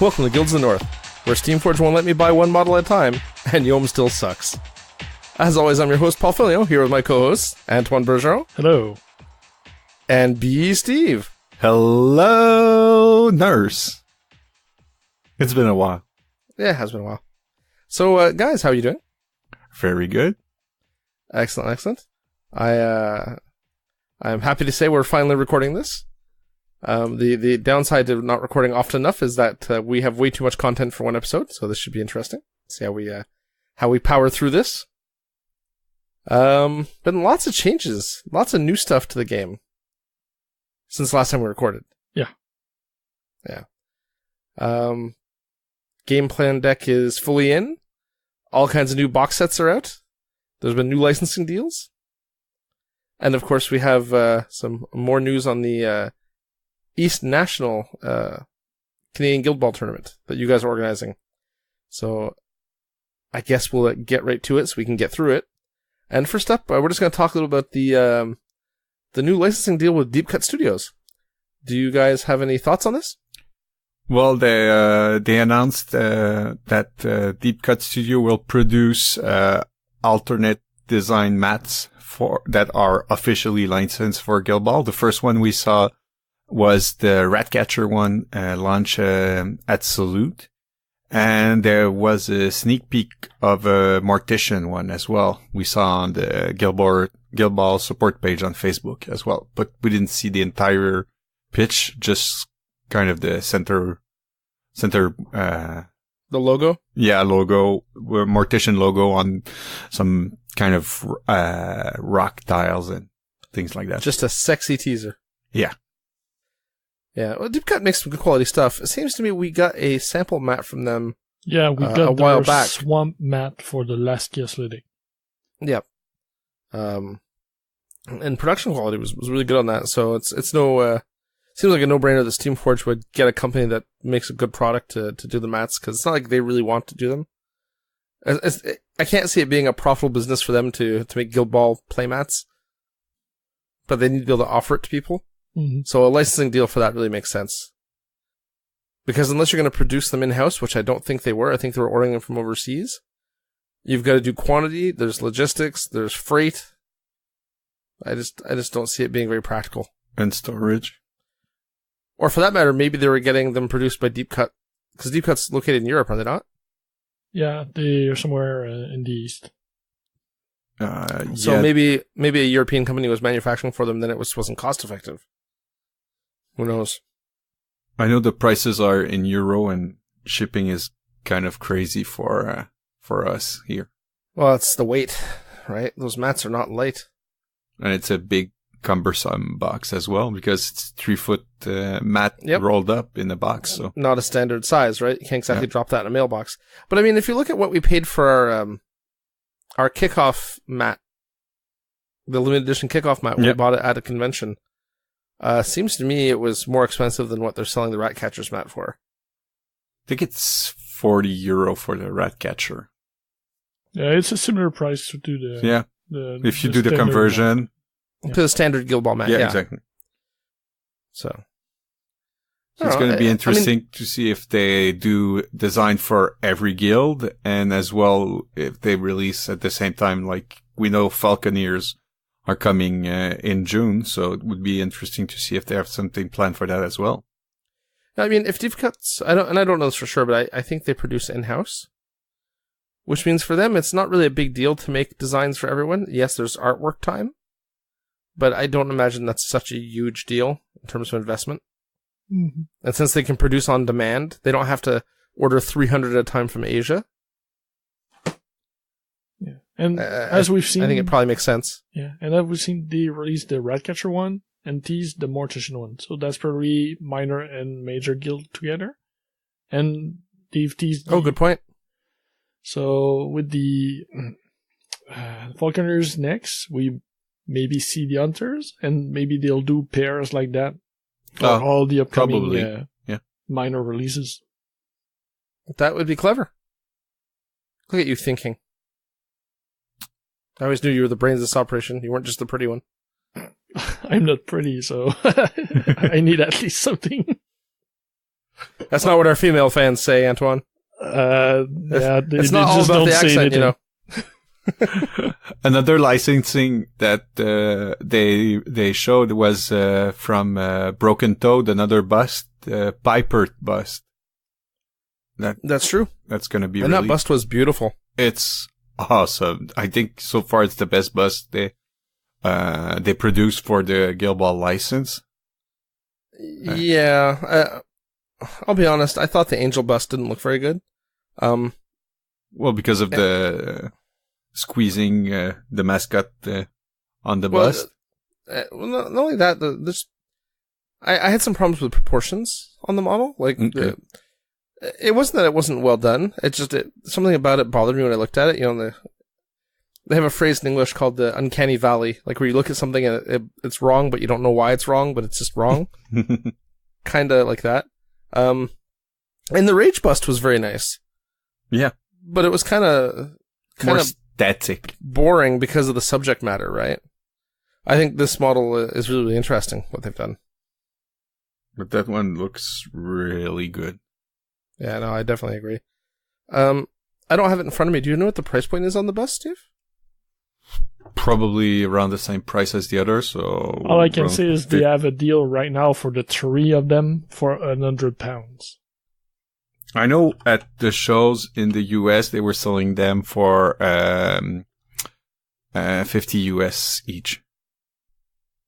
Welcome to Guilds of the North, where Steamforge won't let me buy one model at a time, and Yom still sucks. As always, I'm your host, Paul Filio, here with my co-hosts, Antoine Bergeron. Hello. And B. Steve. Hello, nurse. It's been a while. Yeah, it has been a while. So, guys, how are you doing? Very good. Excellent. I'm happy to say we're finally recording this. The downside of not recording often enough is that we have way too much content for one episode, so this should be interesting. See how we power through this. Been lots of changes, lots of new stuff to the game since last time we recorded. Yeah. Game plan deck is fully in. All kinds of new box sets are out. There's been new licensing deals. And of course we have some more news on the East National Canadian Guild Ball tournament that you guys are organizing. So I guess we'll get right to it so we can get through it. And first up, we're just going to talk a little about the new licensing deal with Deep Cut Studios. Do you guys have any thoughts on this? Well, they announced that Deep Cut Studio will produce alternate design mats that are officially licensed for Guild Ball. The first one we saw was the Ratcatcher one launch at Salute. And there was a sneak peek of a Mortician one as well. We saw on the Guild Ball support page on Facebook as well. But we didn't see the entire pitch, just kind of the center, the logo? Yeah, logo, Mortician logo on some kind of rock tiles and things like that. Just a sexy teaser. Yeah. Yeah, well, Deep Cut makes some good quality stuff. It seems to me we got a sample mat from them. Yeah, we got a while back. Swamp mat for the last Key Athletic. Yep. And production quality was really good on that. So it's no seems like a no-brainer that Steamforge would get a company that makes a good product to do the mats, because it's not like they really want to do them. I can't see it being a profitable business for them to make Guild Ball play mats, but they need to be able to offer it to people. Mm-hmm. So a licensing deal for that really makes sense. Because unless you're going to produce them in-house, which I don't think they were, I think they were ordering them from overseas, you've got to do quantity, there's logistics, there's freight. I just don't see it being very practical. And storage. Or for that matter, maybe they were getting them produced by Deep Cut, because Deep Cut's located in Europe, are they not? Yeah, they are somewhere in the East. So yeah. maybe a European company was manufacturing for them, then it wasn't cost effective. Who knows? I know the prices are in euro and shipping is kind of crazy for us here. Well, it's the weight, right? Those mats are not light. And it's a big cumbersome box as well, because it's 3-foot mat Yep. rolled up in a box. So Not a standard size, right? You can't exactly drop that in a mailbox. But I mean, if you look at what we paid for our kickoff mat, the limited edition kickoff mat, when we Yep. bought it at a convention, seems to me it was more expensive than what they're selling the Ratcatchers mat for. I think it's 40 euro for the Ratcatcher. Yeah, it's a similar price to the... Yeah. If you do the standard conversion. Yeah. To the standard Guild Ball mat, Yeah, yeah. exactly. So It's going to be interesting to see if they do design for every guild, and as well if they release at the same time. Like we know Falconeers are coming in June, so it would be interesting to see if they have something planned for that as well. I mean, if Deep Cuts, I don't know this for sure, but I think they produce in-house, which means for them it's not really a big deal to make designs for everyone. Yes, there's artwork time, but I don't imagine that's such a huge deal in terms of investment. Mm-hmm. And since they can produce on demand, they don't have to order 300 at a time from Asia. Yeah, and as we've seen... I think it probably makes sense. Yeah, and as we've seen, they released the Ratcatcher one and teased the Mortician one. So that's probably minor and major guild together. And they've teased... Oh, good point. So with the Falconers next, we maybe see the Hunters, and maybe they'll do pairs like that for all the upcoming minor releases. That would be clever. Look at you thinking. I always knew you were the brains of this operation. You weren't just the pretty one. I'm not pretty, so I need at least something. That's not what our female fans say, Antoine. Yeah, It's not all about the accent, you know. Another licensing that they showed was from Broken Toad, another bust, Piper bust. That's true. That's going to be And that bust was beautiful. It's awesome. I think so far it's the best bust they produced for the Guild Ball license. Yeah. I'll be honest, I thought the angel bust didn't look very good. Well, because of the squeezing the mascot on the bust. Not only that, I had some problems with proportions on the model. Like, it wasn't that it wasn't well done. It's just something about it bothered me when I looked at it. You know, they have a phrase in English called the uncanny valley, like where you look at something and it's wrong, but you don't know why it's wrong, but it's just wrong. Kind of like that. And the rage bust was very nice. Yeah. But it was kind of static, boring because of the subject matter, right? I think this model is really interesting, what they've done. But that one looks really good. Yeah, no, I definitely agree. I don't have it in front of me. Do you know what the price point is on the bust, Steve? Probably around the same price as the others. So all I can say is they have a deal right now for the 3 of them for £100. I know at the shows in the US they were selling them for 50 US each.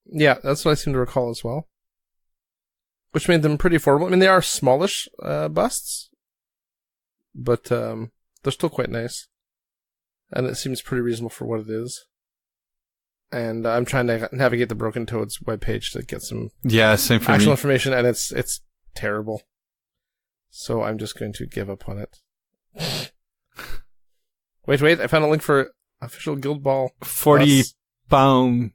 Yeah, that's what I seem to recall as well. Which made them pretty affordable. I mean, they are smallish busts, but they're still quite nice. And it seems pretty reasonable for what it is. And I'm trying to navigate the Broken Toads webpage to get some same for actual me. information, and it's terrible. So I'm just going to give up on it. Wait, I found a link for official Guild Ball. £40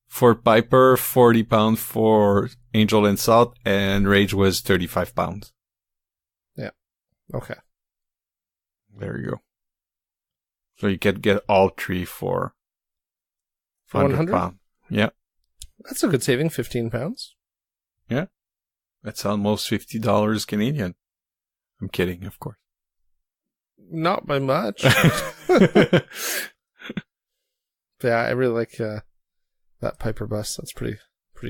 for Piper, £40 for Angel and Salt, and Rage was £35. Yeah. Okay. There you go. So you can get all 3 for £100. Yeah. That's a good saving, £15. Yeah. That's almost $50 Canadian. I'm kidding, of course. Not by much. Yeah, I really like that Piper bus. That's pretty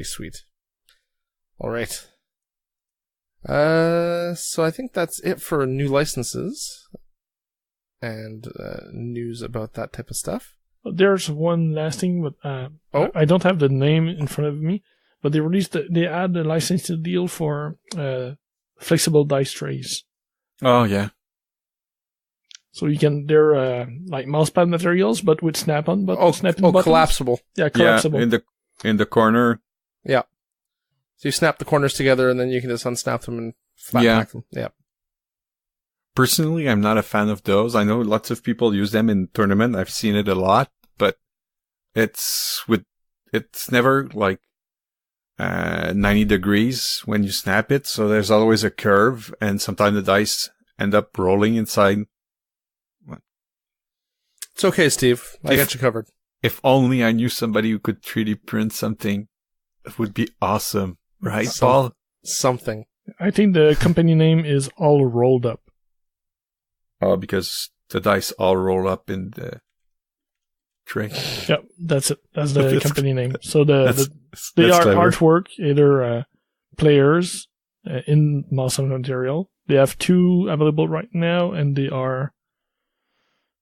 sweet. All right. So I think that's it for new licenses and news about that type of stuff. There's one last thing, but I don't have the name in front of me. But they had a licensing deal for flexible dice trays. Oh yeah. So they're like mousepad materials, but with snap-on buttons. Collapsible. Yeah, collapsible. Yeah, in the corner. Yeah. So you snap the corners together, and then you can just unsnap them and flat pack them. Yeah. Personally, I'm not a fan of those. I know lots of people use them in tournament. I've seen it a lot, but it's never like 90 degrees when you snap it, so there's always a curve, and sometimes the dice end up rolling inside. It's okay, Steve. I got you covered. If only I knew somebody who could 3D print something, it would be awesome, right, Paul? Something. I think the company name is All Rolled Up. Oh, because the dice all roll up in the tray. Yep, that's it. That's the company name. So they are clever. artwork, either players in mouse material. They have 2 available right now, and they are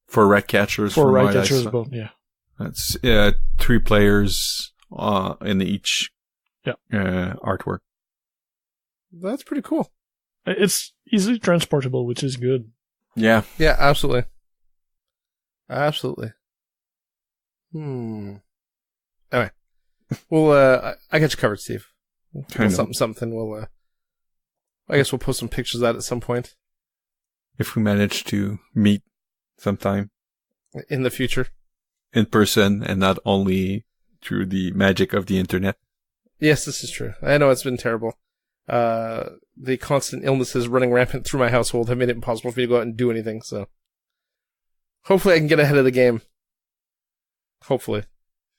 for Ratcatchers. For Ratcatchers, both. Yeah, that's 3 players in each artwork. That's pretty cool. It's easily transportable, which is good. Yeah. Yeah, absolutely. Absolutely. Anyway. Well, I got you covered, Steve. Something. We'll, I guess we'll post some pictures of that at some point. If we manage to meet sometime. In the future. In person, and not only through the magic of the internet. Yes, this is true. I know it's been terrible. The constant illnesses running rampant through my household have made it impossible for me to go out and do anything, so hopefully I can get ahead of the game. Hopefully.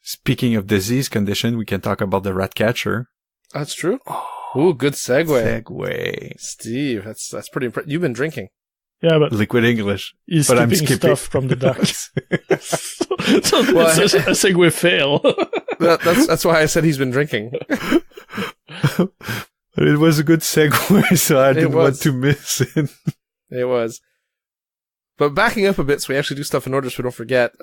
Speaking of disease condition, we can talk about the Ratcatcher. That's true. Oh, Ooh, good segue. Segue. Steve, that's pretty impressive. You've been drinking. Yeah, but Liquid English. he's But I'm skipping skipping. stuff from the ducks. so Well, it's a segue fail. That's why I said he's been drinking. But it was a good segue, so I didn't want was. to miss it. It was. But backing up a bit so we actually do stuff in order so we don't forget,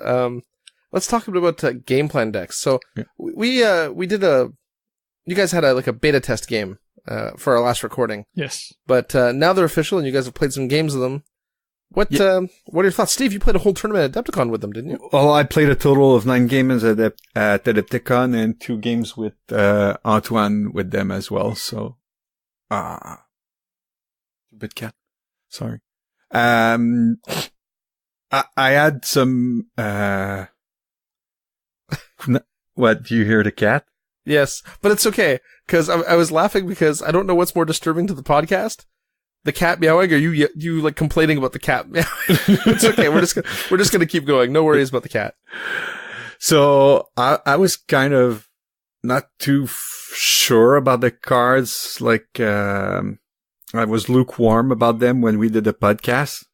let's talk a bit about game plan decks. So we did you guys had a beta test game for our last recording. Yes. But now they're official and you guys have played some games of them. What are your thoughts? Steve, you played a whole tournament at Adepticon with them, didn't you? Well, I played a total of 9 games at Adepticon and 2 games with Antoine with them as well. So, bit cat. Sorry. I had some. What? Do you hear the cat? Yes, but it's okay because I was laughing because I don't know what's more disturbing to the podcast. The cat meowing, or you like complaining about the cat meowing? It's okay. We're just gonna keep going. No worries about the cat. So I was kind of not too sure about the cards. Like I was lukewarm about them when we did the podcast,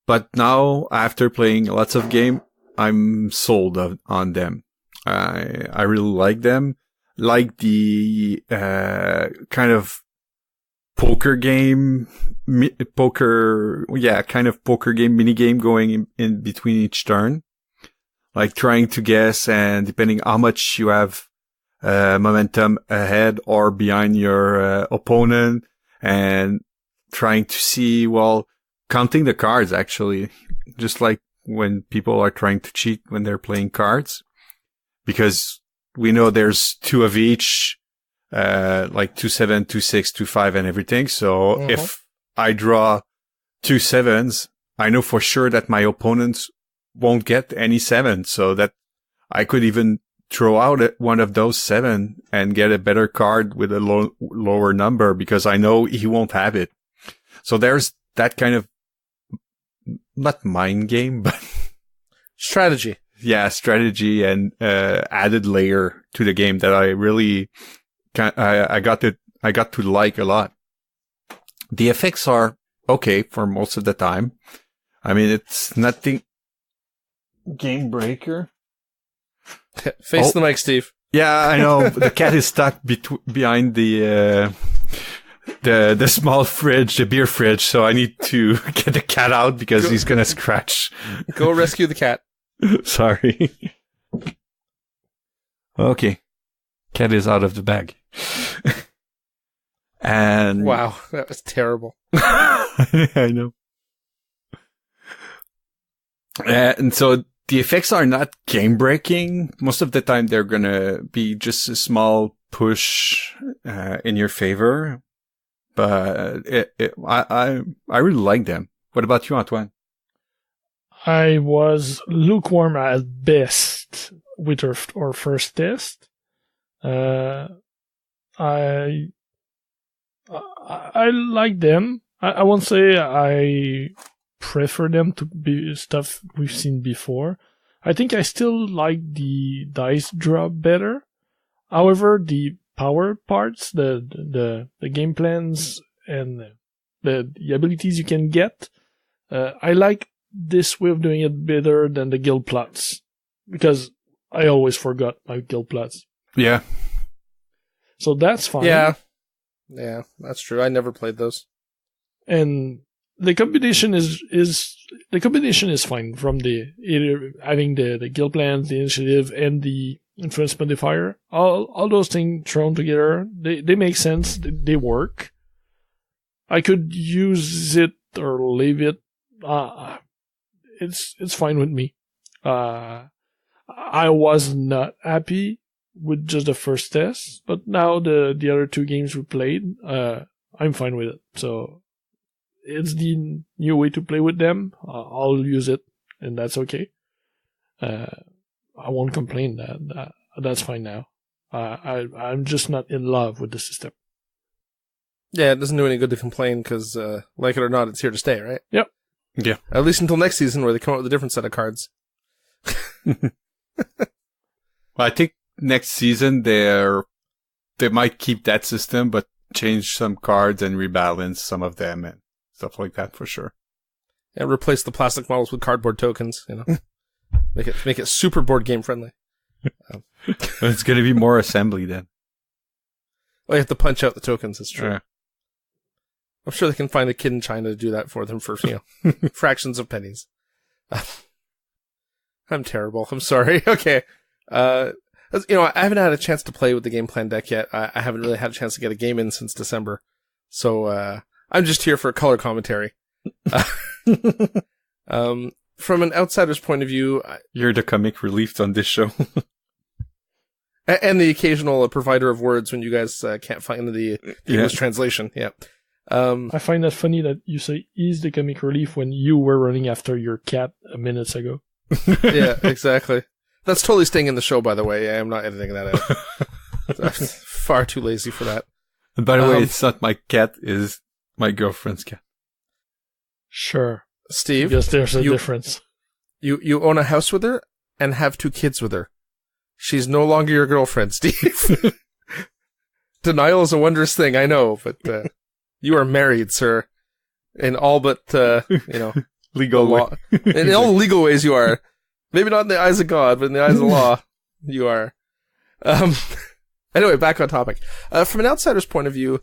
but now after playing lots of game, I'm sold on them. I really like them. Like the kind of poker game, kind of poker game, mini game going in between each turn. Like trying to guess and depending how much you have momentum ahead or behind your opponent and trying to see, counting the cards actually, just like when people are trying to cheat when they're playing cards. Because we know there's 2 of each, like 2-7, 2-6, 2-5 and everything. So if I draw 2 7s, I know for sure that my opponents won't get any 7. So that I could even throw out one of those 7 and get a better card with a lower number because I know he won't have it. So there's that kind of, not mind game, but Strategy. Yeah, strategy and added layer to the game that I really I got to like a lot. The effects are okay for most of the time. I mean, it's nothing game breaker. Face the mic, Steve. Yeah, I know. The cat is stuck behind the small fridge, the beer fridge, so I need to get the cat out because he's gonna scratch. Go rescue the cat. Sorry. Okay. Cat is out of the bag. And Wow, that was terrible. I know. And so the effects are not game breaking. Most of the time they're gonna be just a small push in your favor. But I really like them. What about you, Antoine? I was lukewarm at best with our first test. I like them. I won't say I prefer them to be stuff we've seen before. I think I still like the dice drop better. However, the power parts, the game plans and the abilities you can get, I like this way of doing it better than the guild plots because I always forgot my guild plots. Yeah. So that's fine. Yeah, that's true. I never played those. And the combination is fine from having the guild plans, the initiative, and the influence modifier. All those things thrown together, they make sense. They work. I could use it or leave it. It's fine with me. I was not happy with just the first test, but now the other 2 games we played, I'm fine with it. So it's the new way to play with them. I'll use it, and that's okay. I won't complain. That's fine now. I'm just not in love with the system. Yeah, it doesn't do any good to complain because, like it or not, it's here to stay, right? Yep. Yeah. At least until next season where they come out with a different set of cards. Well, I think next season they might keep that system, but change some cards and rebalance some of them and stuff like that for sure. And replace the plastic models with cardboard tokens, make it super board game friendly. It's going to be more assembly then. Well, you have to punch out the tokens, it's true. Yeah. I'm sure they can find a kid in China to do that for them for, fractions of pennies. I'm terrible. I'm sorry. Okay. I haven't had a chance to play with the game plan deck yet. I haven't really had a chance to get a game in since December. So, I'm just here for a color commentary. From an outsider's point of view... You're the comic relief on this show. And the occasional provider of words when you guys can't find the English translation. Yeah. I find that funny that you say he's the comic relief when you were running after your cat a minute ago. Yeah, exactly. That's totally staying in the show, by the way. I'm not editing that out. I'm far too lazy for that. And by the way, it's not my cat, it's my girlfriend's cat. Sure. Steve? Yes, there's a difference. You own a house with her and have 2 kids with her. She's no longer your girlfriend, Steve. Denial is a wondrous thing, I know, but you are married, sir. In all but, legal law. In all legal ways you are. Maybe not in the eyes of God, but in the eyes of the law, you are. Anyway, back on topic. From an outsider's point of view,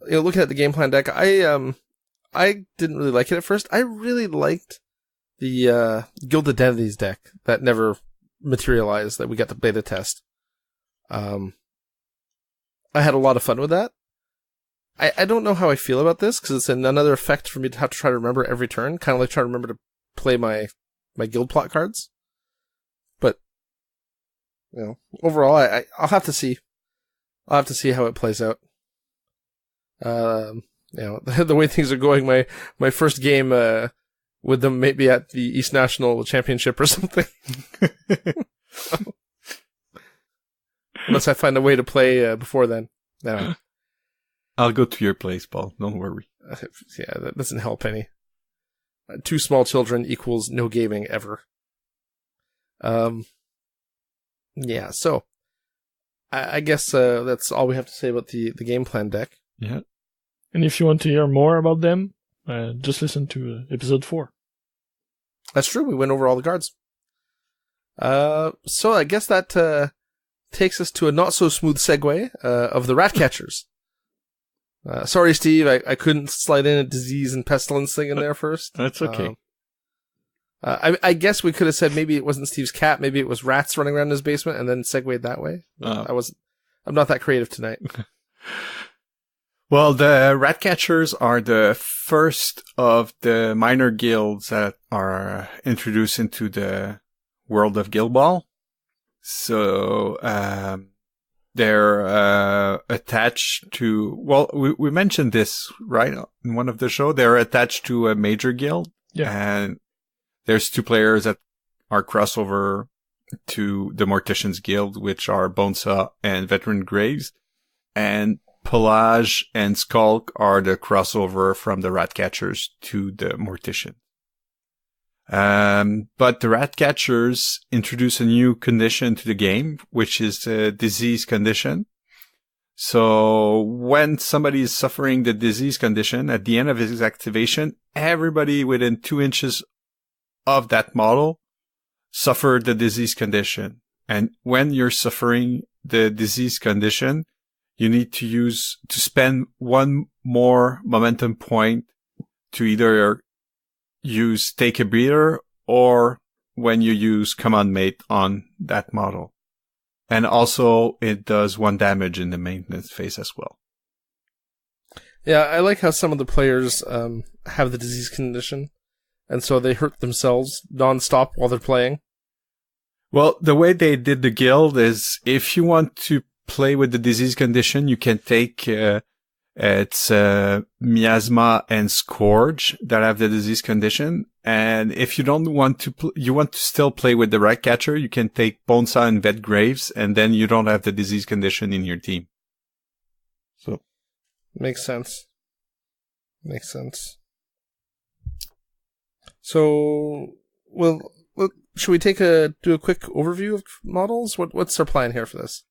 looking at the game plan deck, I didn't really like it at first. I really liked the Guild Identities deck that never materialized, that we got the beta test. I had a lot of fun with that. I don't know how I feel about this, because it's another effect for me to have to try to remember every turn, kind of like trying to remember to play my guild plot cards. But, overall, I'll have to see. I'll have to see how it plays out. The way things are going, my first game with them maybe at the East National Championship or something. Unless I find a way to play before then. No. I'll go to your place, Paul. Don't worry. Yeah, that doesn't help any. 2 small children equals no gaming ever. Yeah, so I guess that's all we have to say about the game plan deck. Yeah. And if you want to hear more about them, just listen to episode 4. That's true. We went over all the cards. So I guess that takes us to a not so smooth segue of the Ratcatchers. Sorry, Steve, I couldn't slide in a disease and pestilence thing in there first. That's okay. I guess we could have said maybe it wasn't Steve's cat, maybe it was rats running around in his basement, and then segued that way. I'm not that creative tonight. Well, the Ratcatchers are the first of the minor guilds that are introduced into the world of Guild Ball. So, they're attached to, well, we mentioned this, right, in one of the show. They're attached to a major guild. Yeah. And there's 2 players that are crossover to the Morticians Guild, which are Bonesaw and Veteran Graves. And Pelage and Skulk are the crossover from the Ratcatchers to the Mortician. But the Ratcatchers introduce a new condition to the game, which is a disease condition. So when somebody is suffering the disease condition, at the end of his activation, everybody within 2 inches of that model suffered the disease condition. And when you're suffering the disease condition, you need to spend 1 more momentum point to either use Take a Breather or when you use Command Mate on that model. And also it does 1 damage in the maintenance phase as well. Yeah, I like how some of the players have the disease condition, and so they hurt themselves non-stop while they're playing. Well, the way they did the guild is if you want to play with the disease condition, you can take it's Miasma and Scourge that have the disease condition. And if you don't want to, you want to still play with the Ratcatcher, you can take Bonesaw and Vet Graves, and then you don't have the disease condition in your team. So, makes sense. Makes sense. So, well, should we do a quick overview of models? What's our plan here for this?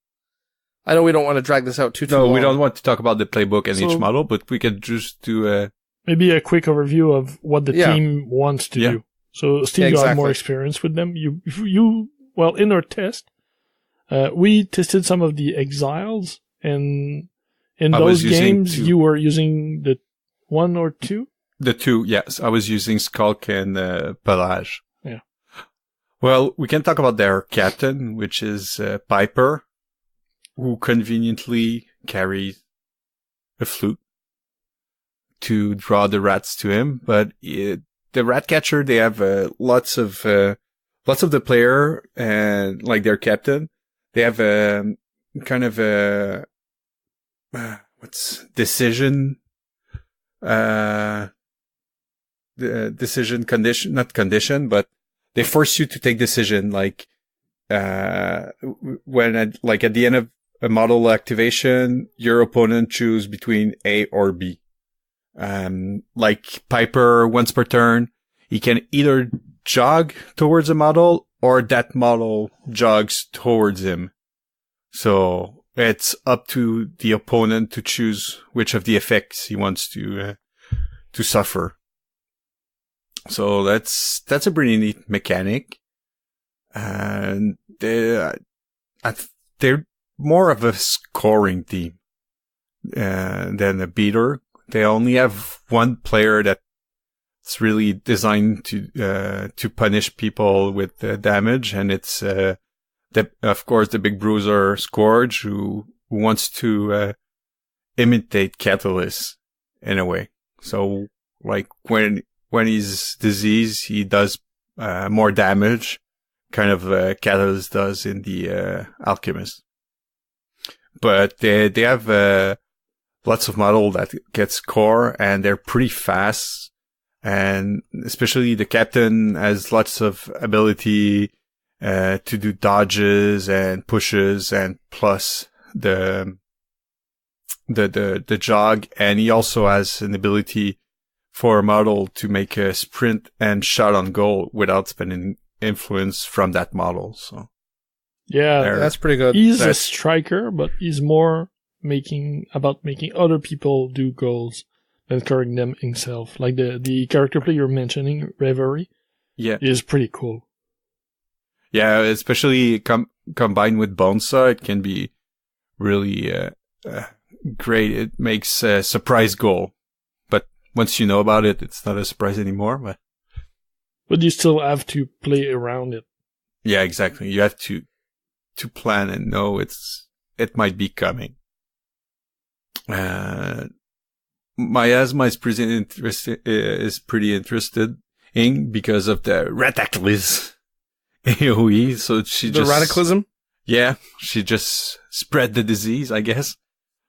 I know we don't want to drag this out too No, long. we don't want to talk about the playbook and So- each model, but we can just do Maybe a quick overview of what the Yeah. team wants to Yeah. do. So, Steve, Yeah, you have exactly. more experience with them. Well, in our test, we tested some of the Exiles, and in I was those using games, 2. you were using the 1 or 2? the 2. Yes, I was using Skulk and Pelage. Yeah. Well, we can talk about their captain, which is Piper, who conveniently carries a flute to draw the rats to him. But the Ratcatcher, they have lots of the player and like their captain. They have a kind of a decision. The decision condition, not condition, but they force you to take decision. Like, when at the end of a model activation, your opponent choose between A or B. Like Piper, once per turn, he can either jog towards a model or that model jogs towards him. So it's up to the opponent to choose which of the effects he wants to suffer. So that's a pretty neat mechanic. And they're more of a scoring team than a beater. They only have one player that's really designed to punish people with damage, and it's of course the big bruiser Scourge, who wants to imitate Catalyst in a way. So like when he's diseased, he does more damage, kind of Catalyst does in the Alchemist. But they have lots of model that get score, and they're pretty fast. And especially the captain has lots of ability to do dodges and pushes, and plus the jog. And he also has an ability for a model to make a sprint and shot on goal without spending influence from that model. So Yeah, That's pretty good. he's a striker, but he's more making other people do goals than scoring them himself. Like the character play you're mentioning, Reverie, yeah. is pretty cool. Yeah, especially combined with Bonesaw, it can be really great. It makes a surprise goal. But once you know about it, it's not a surprise anymore. But you still have to play around it. Yeah, exactly. You have to plan and know it might be coming. Miasma is pretty interested in because of the Ratcatchers AoE. So she The radicalism? Yeah, she just spread the disease, I guess.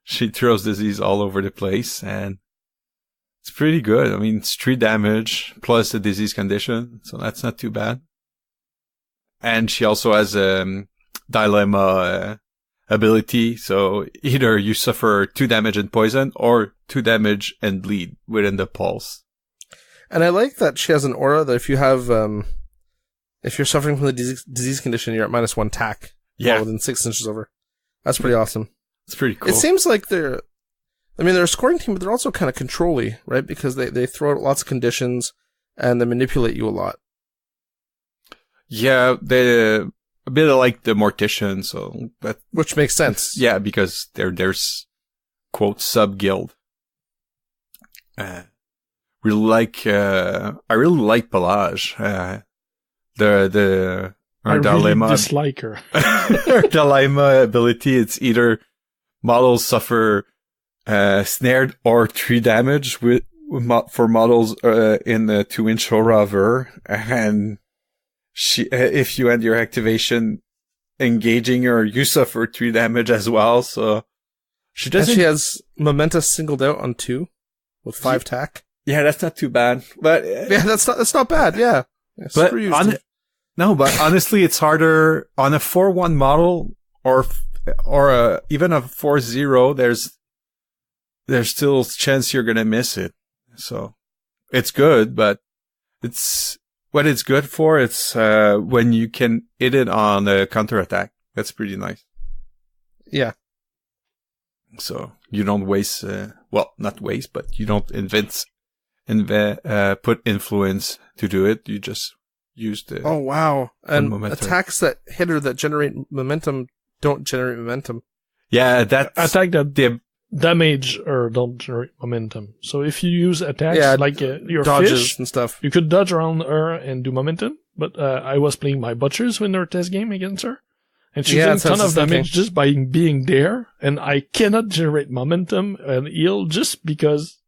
She throws disease all over the place, and it's pretty good. I mean, it's 3 damage plus the disease condition, so that's not too bad. And she also has a dilemma ability, so either you suffer 2 damage and poison, or 2 damage and bleed within the pulse. And I like that she has an aura that if you have, if you're suffering from the disease condition, you're at -1 tack. Yeah. Within 6 inches over. That's pretty awesome. It's pretty cool. It seems like they're a scoring team, but they're also kind of control-y, right? Because they throw out lots of conditions and they manipulate you a lot. Yeah, they're a bit like the Mortician, so that, Which makes sense. yeah, because there's quote sub-guild. I really like Pelage. Our I dilemma. really dislike her. Our dilemma ability, it's either models suffer snared or 3 damage for models in the 2-inch aura of her, and if you end your activation engaging her, you suffer 3 damage as well. So she doesn't. And she has Momentous singled out on 2 with 5 tack. Yeah, that's not too bad. But Yeah, that's not bad. Yeah. but Screw you, Steve. but honestly, it's harder on a 4-1 model or even a 4-0. There's still a chance you're gonna miss it. So it's good, but it's what it's good for. It's when you can hit it on a counterattack. That's pretty nice. Yeah. So you don't waste, not waste, but you don't put influence to do it. You just use the... Oh, wow. And momentum. Attacks that hit her that generate momentum don't generate momentum. Yeah, that's... Attack that damage or don't generate momentum. So if you use attacks your dodges fish and stuff, you could dodge around her and do momentum. But I was playing my butchers in our test game against her. And she's doing a ton of damage just by being there. And I cannot generate momentum and heal just because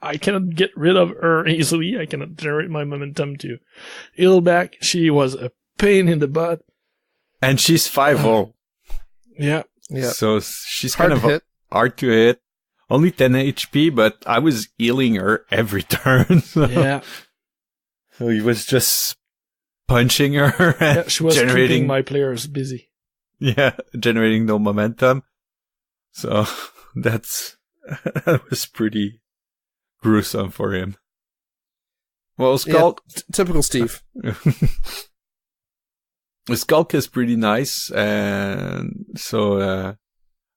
I cannot get rid of her easily. I cannot generate my momentum to heal back. She was a pain in the butt. And she's 5-0. Yeah. So she's hard kind to of hit. hard to hit. Only 10 HP, but I was healing her every turn. So. Yeah. So he was just punching her and She was keeping my players busy. Yeah, generating no momentum. So that was pretty gruesome for him. Well, Skulk... Yeah, typical Steve. Skulk is pretty nice, and so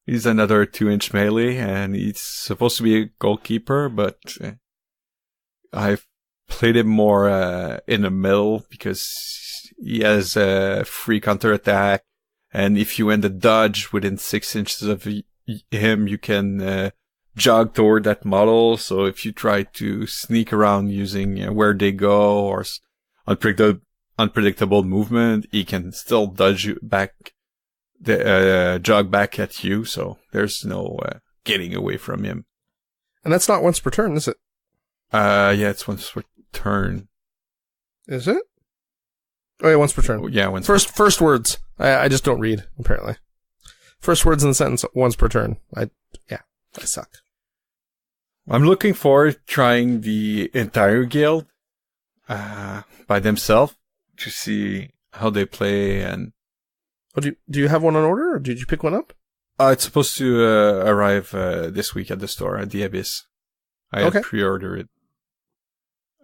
he's another 2-inch melee, and he's supposed to be a goalkeeper, but I've played him more in the middle because he has a free counterattack, and if you end a dodge within 6 inches of him, you can jog toward that model. So if you try to sneak around using where they go or unpredictable movement, he can still dodge you back, jog back at you. So there's no getting away from him. And that's not once per turn, is it? Yeah, it's once per turn. Is it? Oh yeah, once per turn. Yeah, once. First words. I just don't read, apparently. First words in the sentence once per turn. I suck. I'm looking forward to trying the entire guild by themselves to see how they play. And do you have one on order, or did you pick one up? It's supposed to arrive this week at the store at the Abyss. I had pre-ordered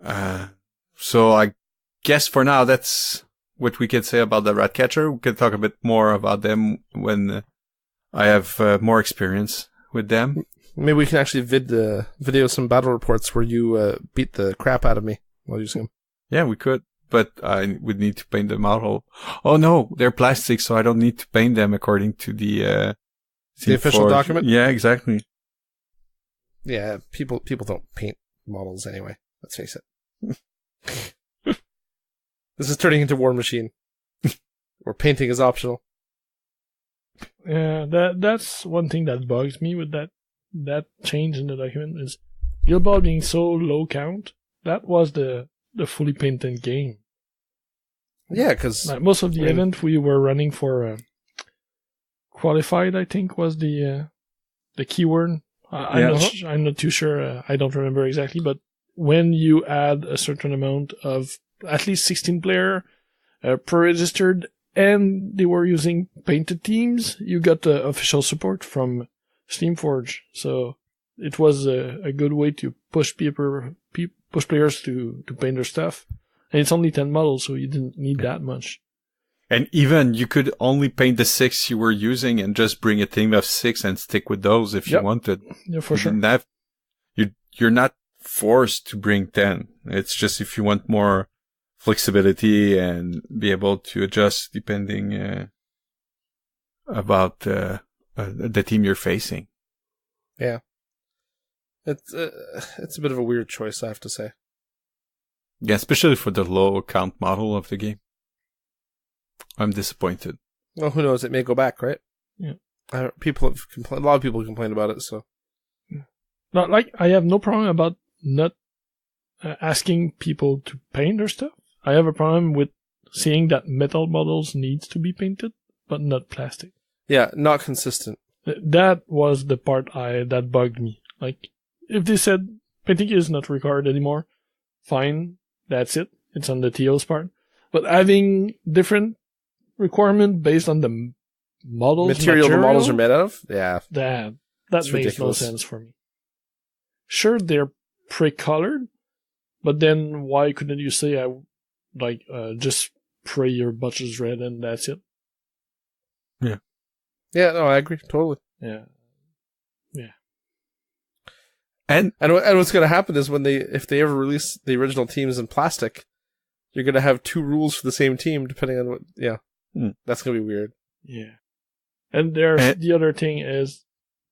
it. So I guess for now that's what we can say about the Ratcatcher. We can talk a bit more about them when I have more experience with them. Maybe we can actually video some battle reports where you beat the crap out of me while using them. Yeah, we could, but I would need to paint them out. Oh no, they're plastic, so I don't need to paint them according to the official document. Yeah, exactly. Yeah, people don't paint models anyway. Let's face it. This is turning into War Machine, where painting is optional. Yeah, that's one thing that bugs me with that change in the document is Guild Ball being so low count. That was the fully painted game. Yeah, because most of the event we were running for qualified, I think was the keyword. I'm not too sure. I don't remember exactly, but when you add a certain amount of at least 16 player pre-registered, and they were using painted teams, you got the official support from Steamforge. So it was a good way to push players to paint their stuff. And it's only 10 models, so you didn't need that much. And even you could only paint the 6 you were using and just bring a team of 6 and stick with those if you wanted. Yeah, for sure. You're not forced to bring 10. It's just if you want more flexibility and be able to adjust depending about the team you're facing. Yeah, it's a bit of a weird choice, I have to say. Yeah, especially for the low count model of the game. I'm disappointed. Well, who knows? It may go back, right? Yeah. A lot of people complain about it. So, not like I have no problem about not asking people to paint their stuff. I have a problem with seeing that metal models needs to be painted, but not plastic. Yeah, not consistent. That was the part that bugged me. Like, if they said painting is not required anymore, fine, that's it. It's on the TO's part. But having different requirement based on the material the models are made out of, yeah, that makes ridiculous. No sense for me. Sure, they're pre-colored, but then why couldn't you say just spray your butchers red and that's it? Yeah. Yeah, no, I agree totally. Yeah. And what's going to happen is if they ever release the original teams in plastic, you're going to have 2 rules for the same team depending on what. Yeah, that's going to be weird. Yeah, and the other thing is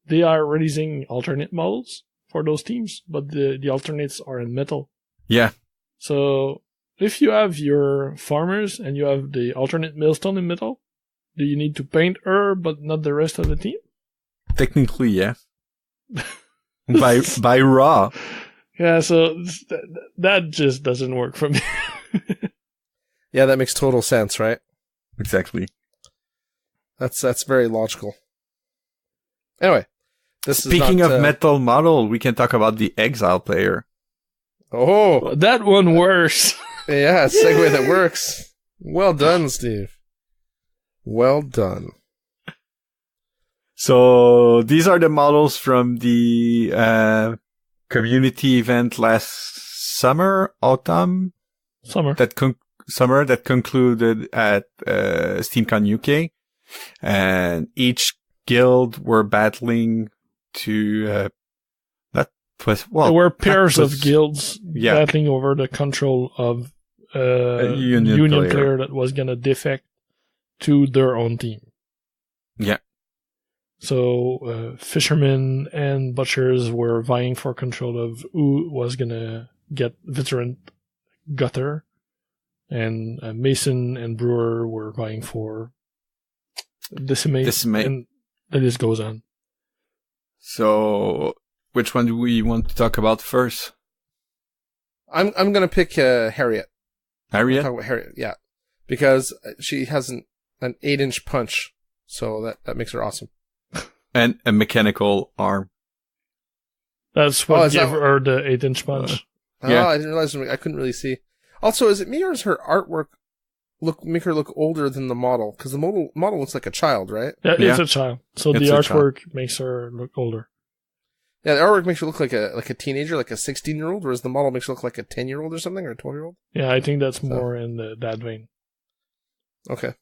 they are releasing alternate models for those teams, but the alternates are in metal. Yeah. So if you have your farmers and you have the alternate millstone in metal, do you need to paint her but not the rest of the team? Technically, yeah. by raw. Yeah, so that just doesn't work for me. Yeah, that makes total sense, right? Exactly. That's very logical. Anyway, Speaking of metal model, we can talk about the Exile player. Oh, that one works. Yeah, segue that works. Well done, Steve. Well done. So these are the models from the community event last autumn. Summer that concluded at SteamCon UK, and each guild were battling to there were pairs of guilds battling over the control of a union player that was gonna defect to their own team. Yeah. So fishermen and butchers were vying for control of who was gonna get veteran gutter, and mason and brewer were vying for decimate. And the list goes on. So, which one do we want to talk about first? I'm gonna pick Harriet. Harriet? Talk about Harriet, yeah, because she has an 8-inch punch, so that makes her awesome. And a mechanical arm. That's what gave her the 8-inch punch. Yeah. I didn't realize. I couldn't really see. Also, is it me or is her artwork make her look older than the model? Because the model looks like a child, right? Yeah, it's a child. So the artwork makes her look older. Yeah, the artwork makes her look like a teenager, like a 16-year-old, whereas the model makes her look like a 10-year-old or something, or a 12-year-old. Yeah, I think that's more in that vein. Okay.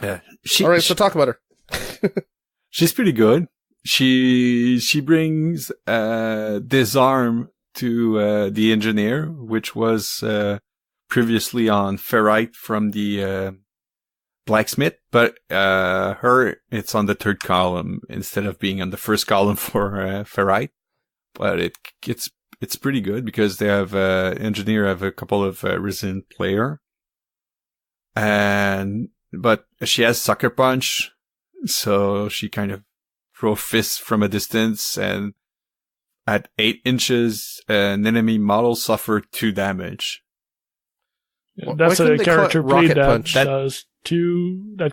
Yeah. All right, so talk about her. She's pretty good. She brings disarm to the engineer, which was previously on ferrite from the blacksmith, but it's on the 3rd column instead of being on the 1st column for ferrite. But it's pretty good because they have engineer have a couple of resident player, but she has sucker punch, so she kind of throw fists from a distance, and at 8 inches, an enemy model suffered 2 damage. Yeah, that's a character play that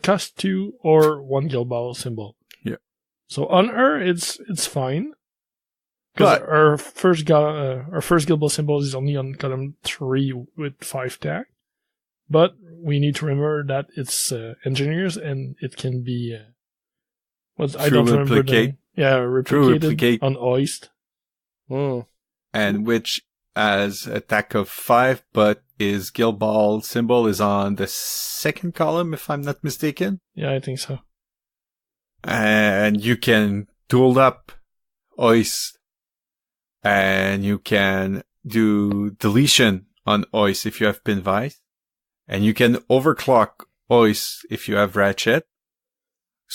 costs 2 or 1 guild ball symbol. Yeah. So on her, it's fine. Because our first guild ball symbol is only on column 3 with 5 tag. But we need to remember that it's engineers, and it can be I don't remember the name. Yeah, replicated on hoist. Oh. And which has attack of 5, but his guild ball symbol is on the 2nd column, if I'm not mistaken. Yeah, I think so. And you can tool up hoist, and you can do deletion on hoist if you have pin vice, and you can overclock hoist if you have ratchet.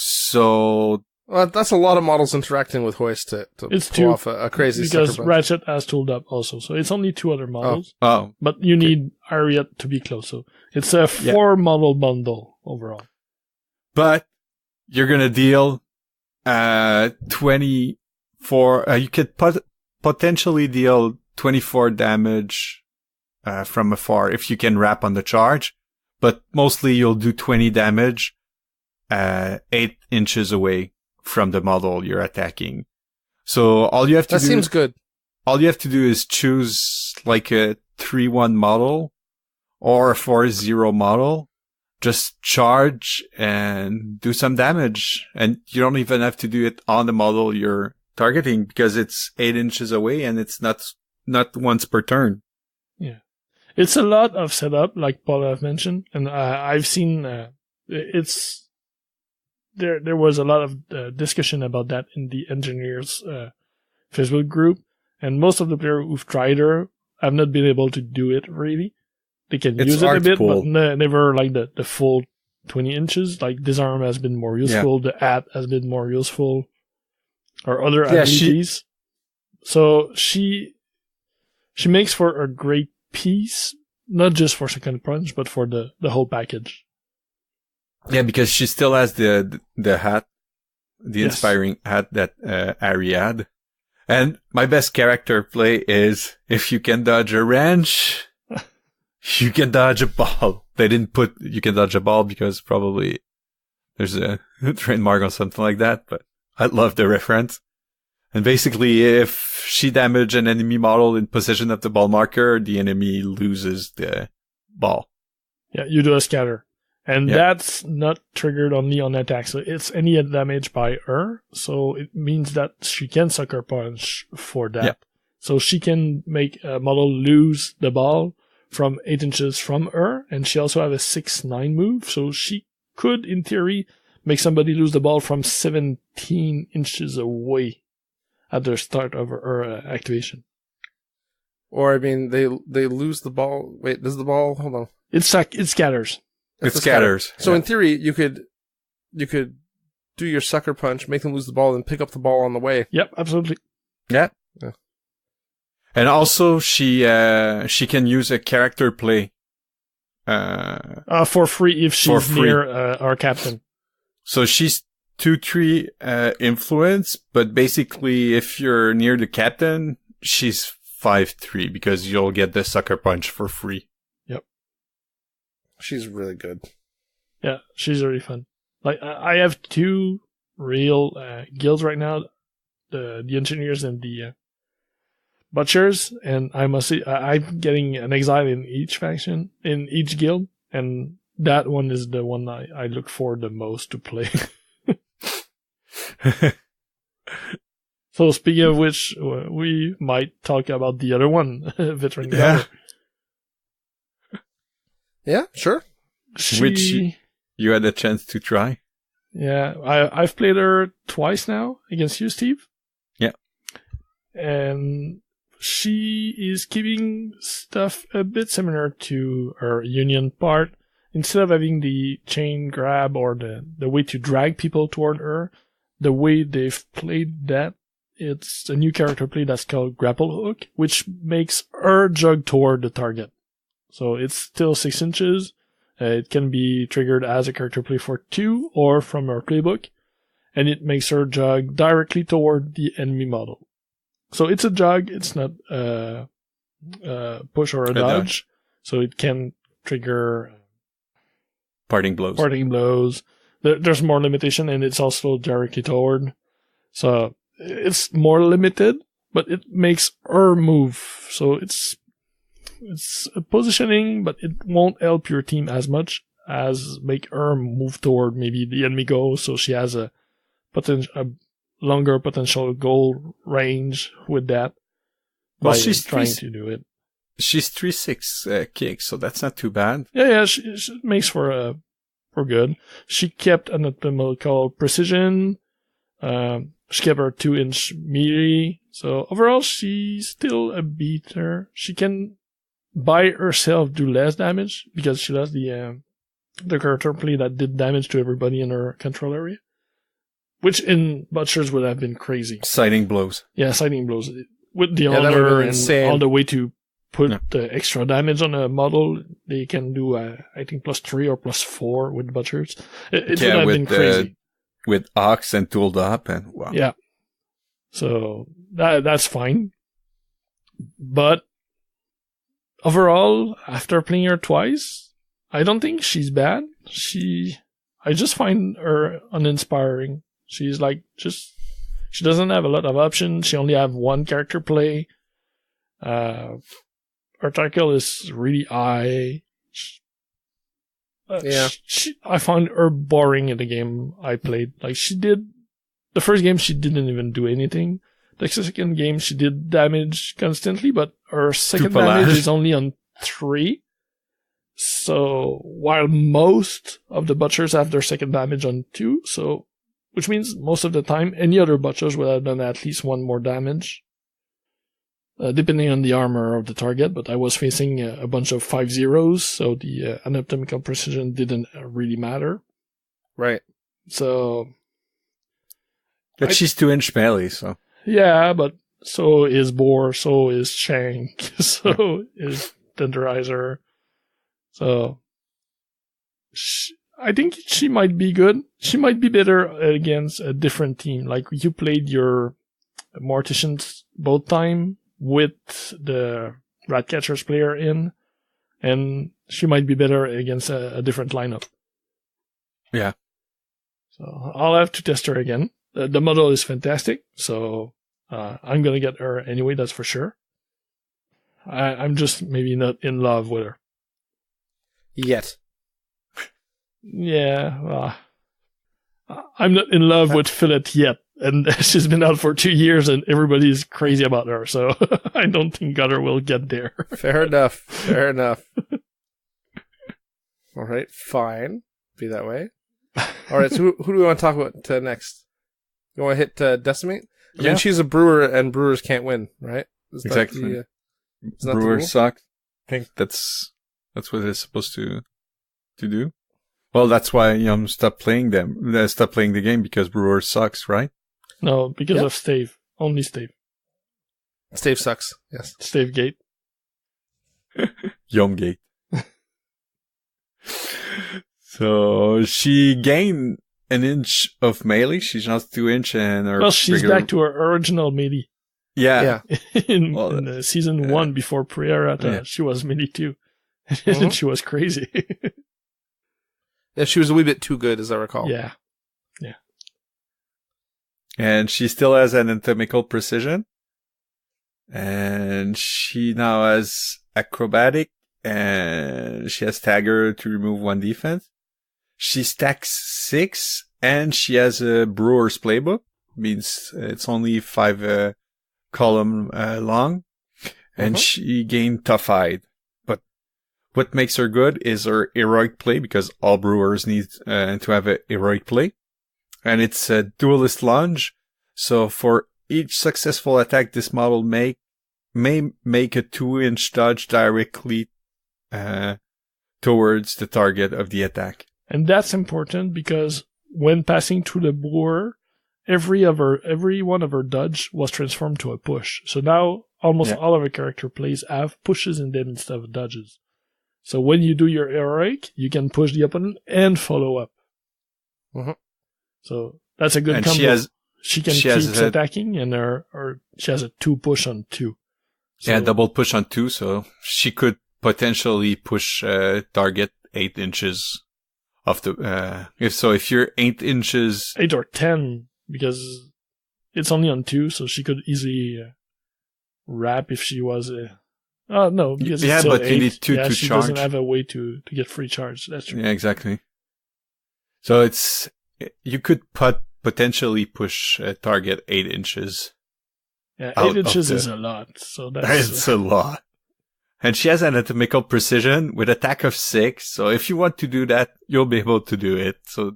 So that's a lot of models interacting with hoist to pull off a crazy because ratchet has tooled up also, so it's only 2 other models. Oh, but you need Harriet to be close, so it's a 4 model bundle overall. But you're gonna deal 24. You could potentially deal 24 damage from afar if you can wrap on the charge, but mostly you'll do 20 damage 8 inches away from the model you're attacking. So all you have to do... That seems good. All you have to do is choose like a 3-1 model or a 4-0 model. Just charge and do some damage. And you don't even have to do it on the model you're targeting because it's 8 inches away and it's not once per turn. Yeah. It's a lot of setup, like Paul have mentioned. And I've seen there was a lot of discussion about that in the engineers Facebook group, and most of the players who've tried her have not been able to do it really. They can use it a bit, but never like the full 20 inches. Like disarm has been more useful, the hat has been more useful, or other abilities. So she makes for a great piece, not just for Second Punch, but for the whole package. Yeah, because she still has the hat, the inspiring hat that Ari had. And my best character play is if you can dodge a wrench, you can dodge a ball. They didn't put you can dodge a ball because probably there's a trademark or something like that, but I love the reference. And basically, if she damages an enemy model in possession of the ball marker, the enemy loses the ball. Yeah, you do a scatter. And that's not triggered only on attack, so it's any damage by her, so it means that she can sucker punch for that. Yep. So she can make a model lose the ball from 8 inches from her, and she also has a 6-9 move, so she could, in theory, make somebody lose the ball from 17 inches away at the start of her activation. Or, I mean, they lose the ball. Wait, does the ball... Hold on. It scatters. It scatters. So in theory, you could do your sucker punch, make them lose the ball, and pick up the ball on the way. Yep, absolutely. Yeah. And also, she can use a character play. For free if she's near our captain. So she's 2/3 influence, but basically, if you're near the captain, she's 5/3 because you'll get the sucker punch for free. She's really good. Yeah, she's really fun. Like, I have 2 real guilds right now, the engineers and the butchers, and I must say, I'm getting an exile in each faction, in each guild, and that one is the one I look forward the most to play. So speaking of which, we might talk about the other one, Veteran Guard. Yeah, sure. Which you had a chance to try. Yeah, I've played her twice now against you, Steve. Yeah. And she is keeping stuff a bit similar to her Union part. Instead of having the chain grab or the way to drag people toward her, the way they've played that, it's a new character play that's called Grapple Hook, which makes her jog toward the target. So it's still 6 inches. It can be triggered as a character play for 2 or from our playbook. And it makes her jog directly toward the enemy model. So it's a jog. It's not a push or a dodge. So it can trigger parting blows. There's more limitation, and it's also directly toward. So it's more limited, but it makes her move. So it's positioning, but it won't help your team as much as make her move toward maybe the enemy goal, so she has a longer potential goal range with that. Well, she's trying to do it. She's 3/6 kick, so that's not too bad. Yeah, she makes for good. She kept an optimal call precision. She kept her 2-inch melee. So overall, she's still a beater. She can by herself do less damage because she lost the character play that did damage to everybody in her control area, which in Butchers would have been crazy. Sighting blows. Yeah, sighting blows with the honor and insane. All the way to put the extra damage on a model. They can do I think +3 or +4 with Butchers. It would have been crazy with Ox and tooled up and wow. Yeah, so that's fine, but overall, after playing her twice, I don't think she's bad. I just find her uninspiring. She's like, she doesn't have a lot of options. She only have one character play. Her tackle is really high. I found her boring in the game I played. Like, the first game she didn't even do anything. The second game, she did damage constantly, but her second damage is only on 3. So, while most of the Butchers have their second damage on 2, so which means most of the time any other butchers would have done at least one more damage, depending on the armor of the target. But I was facing a bunch of 5-0s, so the anatomical precision didn't really matter. Right. So, But she's 2-inch melee, so. Yeah, but so is Boar, so is Shank, so is Tenderizer. So, I think she might be good. She might be better against a different team. Like, you played your Morticians both time with the Ratcatchers player in, and she might be better against a different lineup. Yeah. So I'll have to test her again. The model is fantastic, so I'm gonna get her anyway, that's for sure. I'm just maybe not in love with her. Yet. Yeah, I'm not in love with Fillet yet, and she's been out for 2 years and everybody's crazy about her, so I don't think Gutter will get there. Fair enough. Fair enough. All right, fine. Be that way. All right, so who do we want to talk about next? You want to hit Decimate? I mean, she's a brewer, and brewers can't win, right? Exactly. Brewers suck. I think that's what they're supposed to do. Well, that's why Yum stopped playing the game, because Brewers sucks, right? No, because of Stave. Only Stave. Stave sucks, yes. Stave Gate. Yum Gate. So she gained an inch of melee. She's not 2-inch, and her she's back to her original melee. Yeah. in season 1 before Pre-Errata, she was melee too. And she was crazy. Yeah, she was a wee bit too good, as I recall. Yeah. And she still has anatomical precision. And she now has acrobatic, and she has stagger to remove 1 defense. She stacks 6, and she has a brewer's playbook. Means it's only 5 column long. And she gained tough-eyed. But what makes her good is her heroic play, because all brewers need to have a heroic play. And it's a duelist lunge. So for each successful attack, this model may make a 2-inch dodge directly towards the target of the attack. And that's important because when passing through the brewer, every one of her dodge was transformed to a push. So now almost all of her character plays have pushes in them instead of dodges. So when you do your heroic, you can push the opponent and follow up. So that's a good combo. She keeps attacking, and she has a 2 push on 2. So, yeah, double push on 2, so she could potentially push target 8 inches of the if you're 8 inches, 8 or 10, because it's only on 2, so she could easily wrap if she was no, because it's still but 8. you need 2 to charge. She doesn't have a way to get free charge. That's true. Yeah, exactly. So you could potentially push a target 8 inches. Yeah, 8 inches is a lot. So it's a lot. And she has anatomical precision with attack of 6. So if you want to do that, you'll be able to do it. So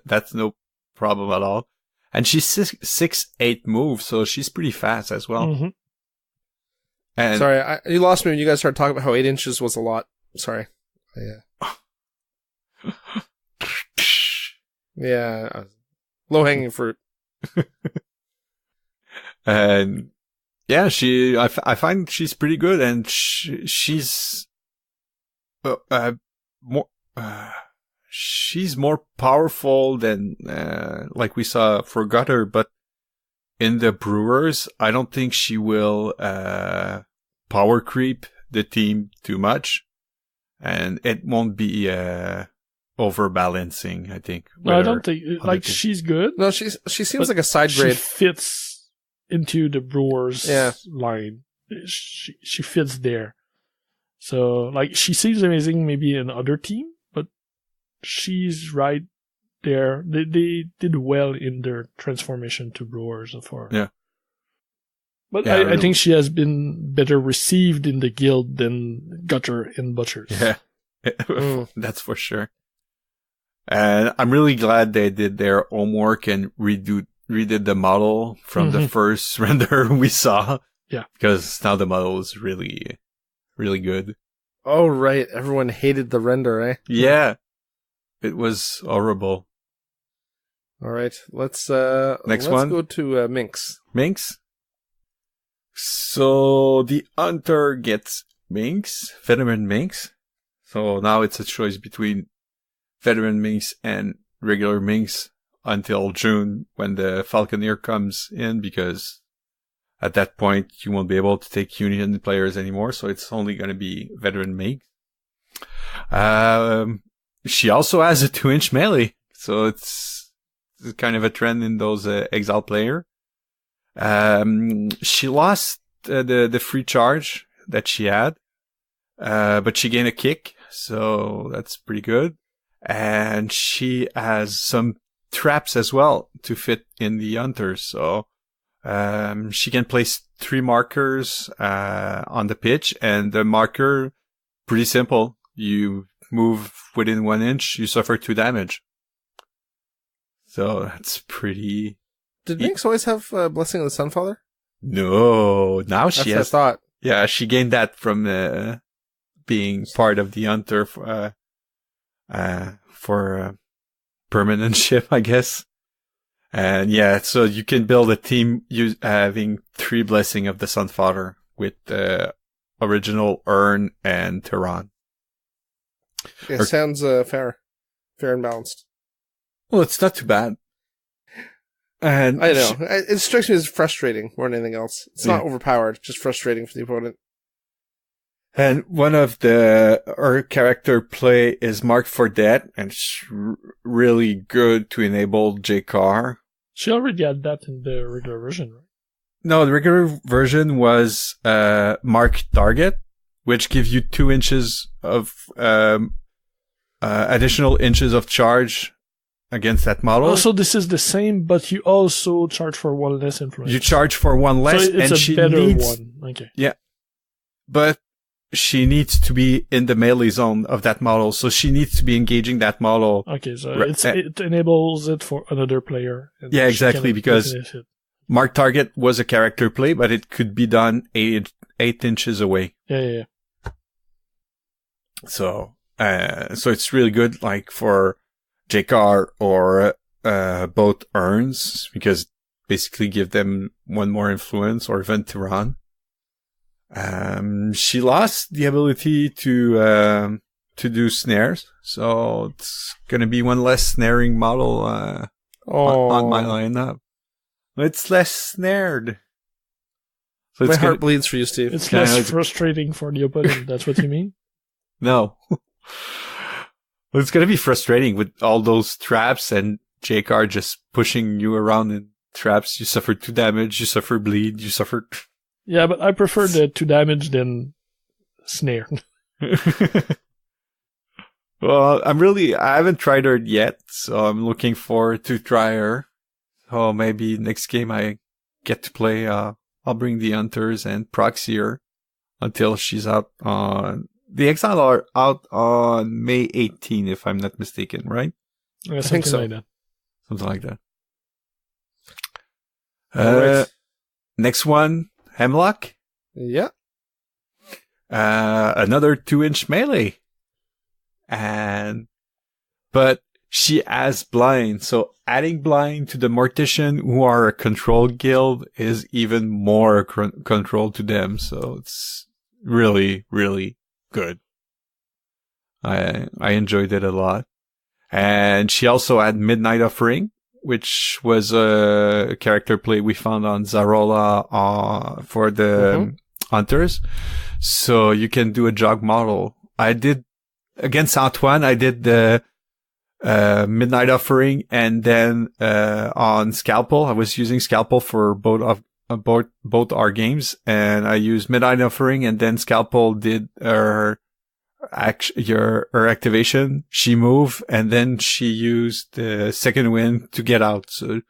that's no problem at all. And she's 6'8" moves, so she's pretty fast as well. And sorry, you lost me when you guys started talking about how 8 inches was a lot. Sorry. Yeah. Low-hanging fruit. And yeah, I find she's pretty good, and she's more powerful than like we saw for Gutter, but in the Brewers, I don't think she will power creep the team too much, and it won't be overbalancing, I think. No, I don't think she's good. No, she seems like a side grade. She fits into the Brewers line. She fits there. So like she seems amazing maybe in other team, but she's right there. They did well in their transformation to Brewers so far. Yeah. But I think she has been better received in the guild than Gutter and Butchers. Yeah. That's for sure. And I'm really glad they did their homework and redid the model from the first render we saw. Yeah. Because now the model is really, really good. Oh, right. Everyone hated the render, eh? Yeah. It was horrible. All right. Let's one. go to Minx. Minx? So the hunter gets Minx, veteran Minx. So now it's a choice between veteran Minx and regular Minx until June when the Falconeer comes in, because at that point you won't be able to take Union players anymore. So it's only going to be veteran Minx. She also has a 2-inch melee. So it's kind of a trend in those Exile player. She lost the free charge that she had, but she gained a kick, so that's pretty good. And she has some traps as well to fit in the hunter, so she can place 3 markers on the pitch, and the marker, pretty simple. You move within 1 inch, you suffer 2 damage. So that's pretty... Did Minx always have Blessing of the Sunfather? No, now she has. That's what I thought. Yeah, she gained that from being part of the hunter for permanent ship, I guess. And yeah, so you can build a team having 3 Blessing of the Sunfather with the original Urn and Tehran. It sounds fair and balanced. Well, it's not too bad. And I know. It strikes me as frustrating more than anything else. It's not overpowered, just frustrating for the opponent. And one of her character play is marked for death, and it's really good to enable J-Car. She already had that in the regular version, right? No, the regular version was mark target, which gives you 2 inches of additional inches of charge against that model. Also, this is the same, but you also charge for 1 less influence. You charge for 1 less, so it's and a better one. Okay. Yeah, but she needs to be in the melee zone of that model, so she needs to be engaging that model. Okay, so it enables it for another player. Yeah, exactly, because mark target was a character play, but it could be done 8 inches away. Yeah. So it's really good, like for J-Car or both Urns, because basically give them 1 more influence, or even Tehran. She lost the ability to do snares, so it's gonna be 1 less snaring model on my lineup. It's less snared. So my heart bleeds for you, Steve. It's less frustrating for the opponent. That's what you mean? No. Well, it's going to be frustrating with all those traps and J-Car just pushing you around in traps. You suffer 2 damage, you suffer bleed, you suffer... Yeah, but I prefer the 2 damage than snare. Well, I haven't tried her yet, so I'm looking forward to try her. So maybe next game I get to play, I'll bring the Hunters and proxy her until she's out on... The Exiles are out on May 18, if I'm not mistaken, right? Yeah, I think so. like that. Something like that. Right. Next one, Hemlock. Yeah. Another 2-inch melee. But she has blind, so adding blind to the Mortician, who are a control guild, is even more control to them, so it's really, really good. I enjoyed it a lot. And she also had Midnight Offering, which was a character play we found on Zarola for the Hunters. So you can do a jog model. I did, against Antoine, I did the Midnight Offering, and then on Scalpel, I was using Scalpel for both our games, and I used Midnight Offering, and then Scalpel did her activation. She moved, and then she used the second wind to get out. So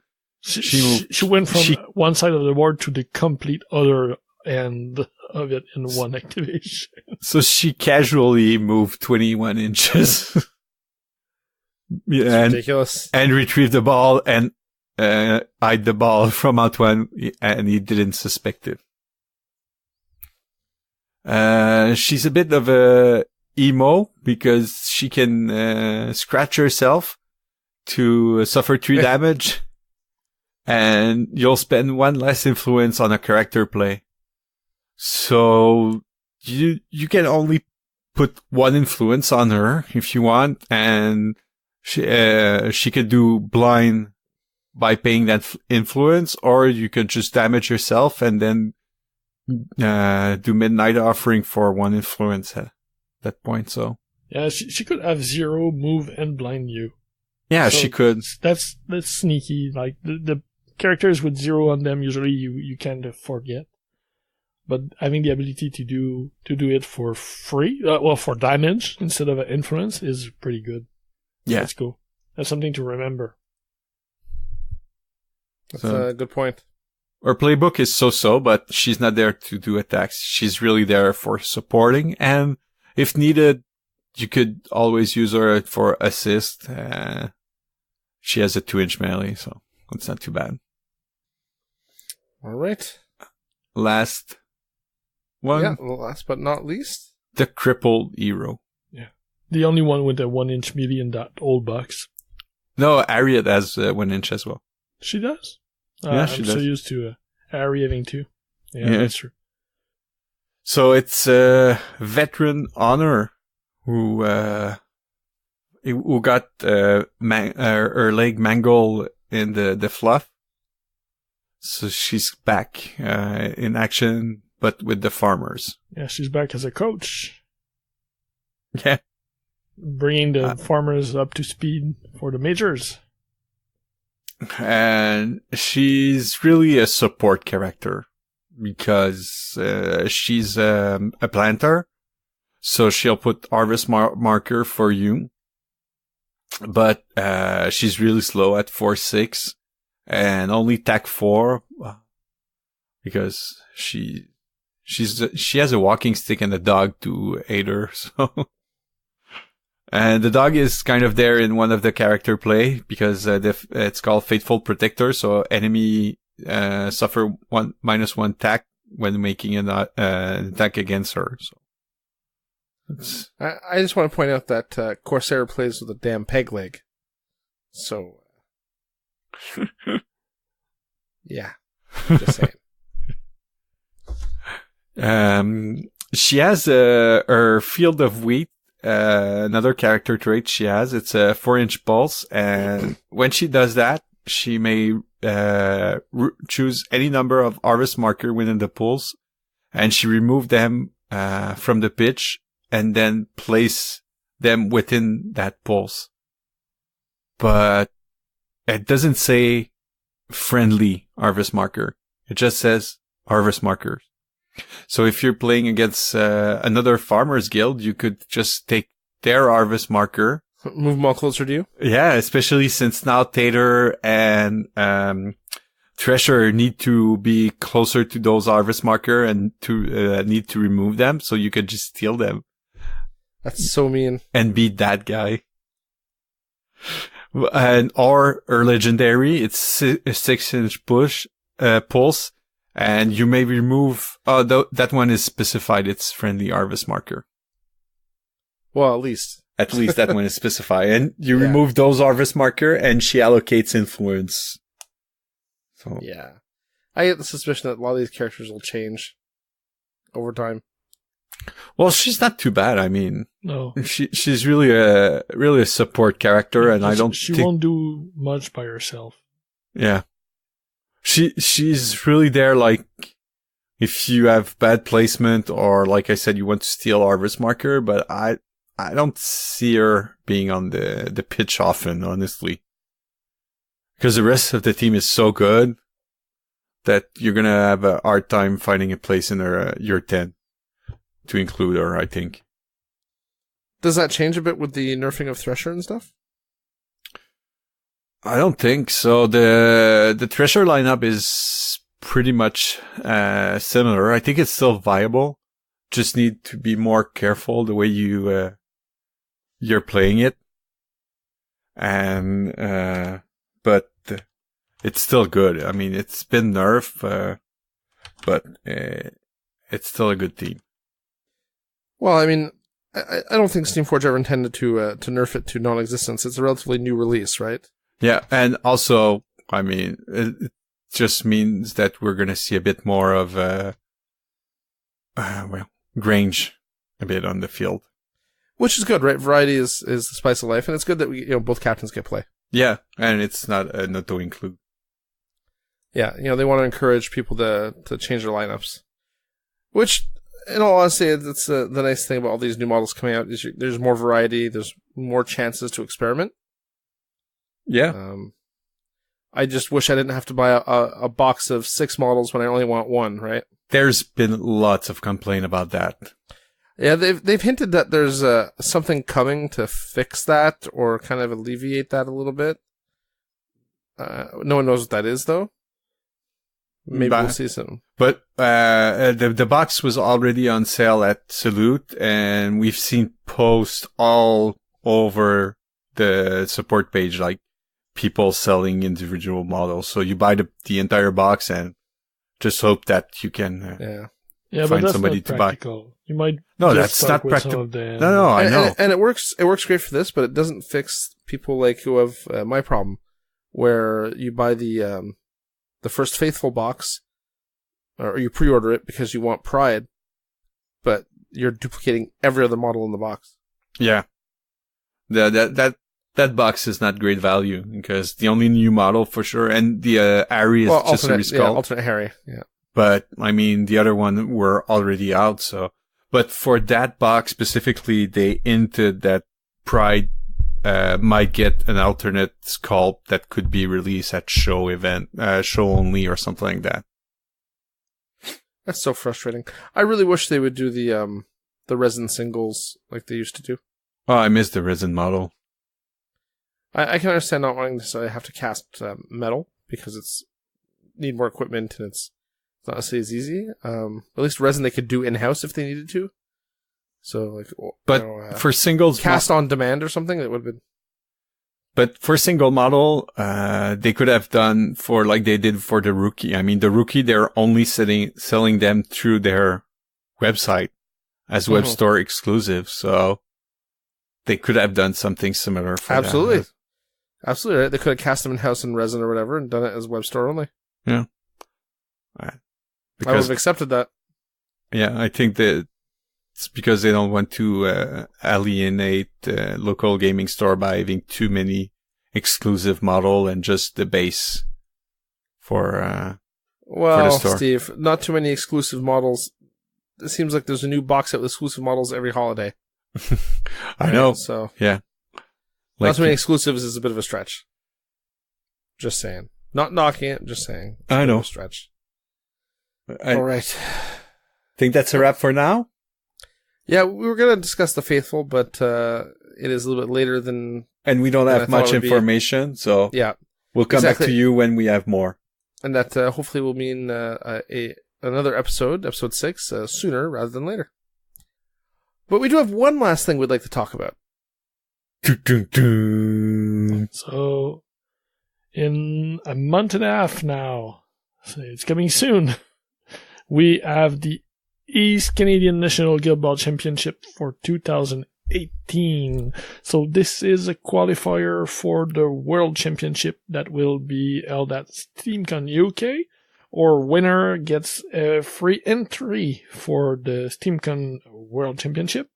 she went from one side of the board to the complete other end of it in one activation. So she casually moved 21 inches. and ridiculous. and retrieve the ball and hide the ball from Antoine, and he didn't suspect it. She's a bit of a emo because she can scratch herself to suffer 3 damage, and you'll spend 1 less influence on a character play. So you can only put 1 influence on her if you want, and she could do blind by paying that influence, or you could just damage yourself and then do Midnight Offering for 1 influence at that point. So Yeah, she could have 0, move, and blind you. yeah, So she could. That's sneaky. Like the characters with 0 on them, usually you kind of forget. But having the ability to do it for free, for damage instead of an influence is pretty good. Yeah, That's cool. That's something to remember. That's a good point. her playbook is so-so, but she's not there to do attacks. She's really there for supporting, and if needed, you could always use her for assist. She has a 2-inch melee, so it's not too bad. All right. Last one, Yeah, well, last but not least. the crippled hero. The only one with a 1-inch melee in that old box. No, Harriet has 1 inch as well. She does? Yeah, she I'm so does. used to Ari having 2. Yeah, Yeah. that's true. So it's a veteran honor who got her leg mangled in the fluff. So she's back in action, but with the farmers. Yeah, she's back as a coach, Yeah. bringing the farmers up to speed for the majors. And she's really a support character because she's a planter. So she'll put harvest marker for you. But she's really slow at 4-6 and only attack 4 because she has a walking stick and a dog to aid her. So. And the dog is kind of there in one of the character play because it's called Faithful Protector. So enemy suffer -1 attack when making an attack against her. So I just want to point out that Corsair plays with a damn peg leg. So, yeah. Just saying. She has her Field of Wheat. Another character trait she has, it's a 4-inch pulse, and when she does that, she may choose any number of harvest marker within the pools, and she remove them from the pitch and then place them within that pulse. But it doesn't say friendly harvest marker. It just says harvest markers. So if you're playing against another farmers guild, you could just take their harvest marker. Move them all closer to you? Yeah, especially since now Tater and Thresher need to be closer to those harvest marker and to need to remove them. So you could just steal them. That's so mean. And beat that guy. And or her legendary, it's a 6-inch pulse. And you may remove, that one is specified, it's friendly harvest marker. Well, at least. At least that one is specified. And you remove those harvest marker and she allocates influence. So yeah. I get the suspicion that a lot of these characters will change over time. Well, she's not too bad. I mean, No. she's really a support character, and I don't She think, won't do much by herself. yeah. She's really there, like, if you have bad placement or, like I said, you want to steal harvest marker, but I don't see her being on the pitch often, honestly. Because the rest of the team is so good that you're gonna have a hard time finding a place in your 10 to include her, I think. Does that change a bit with the nerfing of Thresher and stuff? I don't think so. The Thresher lineup is pretty much similar. I think it's still viable. Just need to be more careful the way you're playing it. and but it's still good. I mean, it's been nerfed, but it's still a good team. Well, I mean, I don't think Steamforge ever intended to nerf it to non-existence. It's a relatively new release, right? Yeah, and also, I mean, it just means that we're going to see a bit more of Grange a bit on the field. Which is good, right? Variety is the spice of life, and it's good that both captains get play. Yeah, and it's not to include. Yeah, they want to encourage people to change their lineups. Which, in all honesty, that's the nice thing about all these new models coming out is there's more variety, there's more chances to experiment. Yeah. I just wish I didn't have to buy a box of 6 models when I only want 1, right? There's been lots of complaint about that. Yeah, they've hinted that there's something coming to fix that or kind of alleviate that a little bit. No one knows what that is, though. Maybe we'll see soon. But the box was already on sale at Salute, and we've seen posts all over the support page, like people selling individual models. So you buy the entire box and just hope that you can but find that's somebody not to practical. buy. You might that's not practical. No, I know. And it works great for this, but it doesn't fix people like who have my problem, where you buy the First Faithful box, or you pre-order it because you want Pride, but you're duplicating every other model in the box. Yeah. That box is not great value because the only new model for sure, and the Harry is just a resculpt. Yeah, alternate Harry, yeah. But, I mean, the other one were already out, so. But for that box specifically, they hinted that Pride might get an alternate sculpt that could be released at show only or something like that. That's so frustrating. I really wish they would do the resin singles like they used to do. Oh, I missed the resin model. I can understand not wanting to have to cast metal because it's need more equipment and it's not necessarily as easy. At least resin they could do in-house if they needed to. So, for singles, cast on demand or something, that would have been. But for single model, they could have done for like they did for the Rookie. I mean, the Rookie, they're only selling them through their website as web store exclusive. So they could have done something similar for Absolutely. that. Absolutely, right? They could have cast them in-house in resin or whatever and done it as web store only. Yeah. I would have accepted that. Yeah, I think that it's because they don't want to alienate local gaming store by having too many exclusive model and just the base for the store. Steve, not too many exclusive models. It seems like there's a new box set with exclusive models every holiday. I know. So yeah. Not too many exclusives is a bit of a stretch. Just saying. Not knocking it, just saying. It's I know. A stretch. All right. Think that's a wrap for now? Yeah, we were going to discuss the Faithful, but it is a little bit later than... And we don't have much information, so yeah, we'll come back to you when we have more. And that hopefully will mean another episode 6, sooner rather than later. But we do have one last thing we'd like to talk about. So, in a month and a half now, so it's coming soon, we have the East Canadian National Guild Ball Championship for 2018. So this is a qualifier for the World Championship that will be held at SteamCon UK, or winner gets a free entry for the SteamCon World Championship.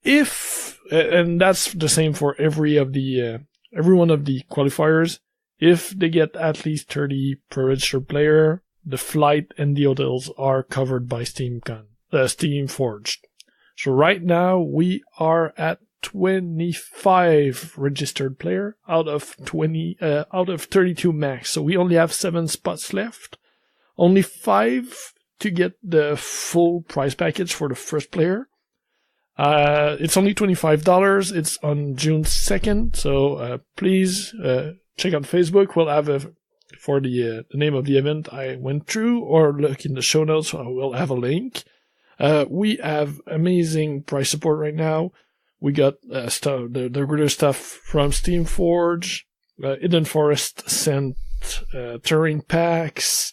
And that's the same for every one of the qualifiers. If they get at least 30 per registered player, the flight and the hotels are covered by Steamforged. So right now we are at 25 registered player out of 32 max. So we only have 7 spots left. Only 5 to get the full prize package for the first player. It's only $25. It's on June 2nd. So, please, check out Facebook. We'll have for the name of the event I went through, or look in the show notes. I will have a link. We have amazing price support right now. We got stuff, the regular stuff from Steamforge. Hidden Forest sent terrain packs.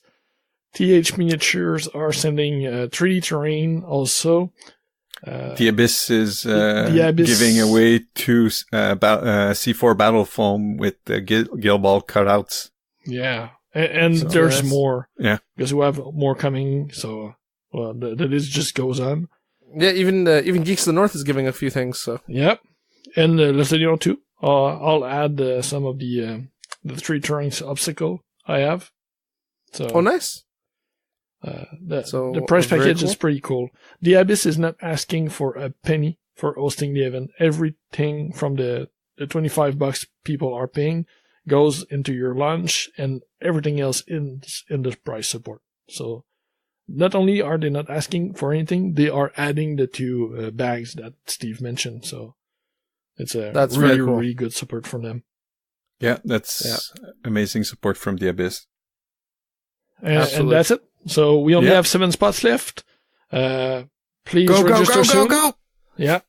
TH Miniatures are sending 3D terrain also. The Abyss is the Abyss giving away 2 C4 battle foam with the Guild Ball cutouts. Yeah, and So there's that's- more. Yeah. Because we have more coming, so well, the list just goes on. Yeah, even Geeks of the North is giving a few things. So Yep. And let's let you know too. I'll add some of the 3 terrains obstacle I have. So oh, nice. The price very package cool. is pretty cool. The Abyss is not asking for a penny for hosting the event. Everything from the $25 people are paying goes into your lunch, and everything else in the price support. So not only are they not asking for anything, they are adding the 2 bags that Steve mentioned. So it's That's really, very cool. really good support from them. Yeah, that's amazing support from the Abyss. And Absolutely. that's it. So we only Yeah. have 7 spots left. Please Go, go, register go, soon. go, go! Yeah.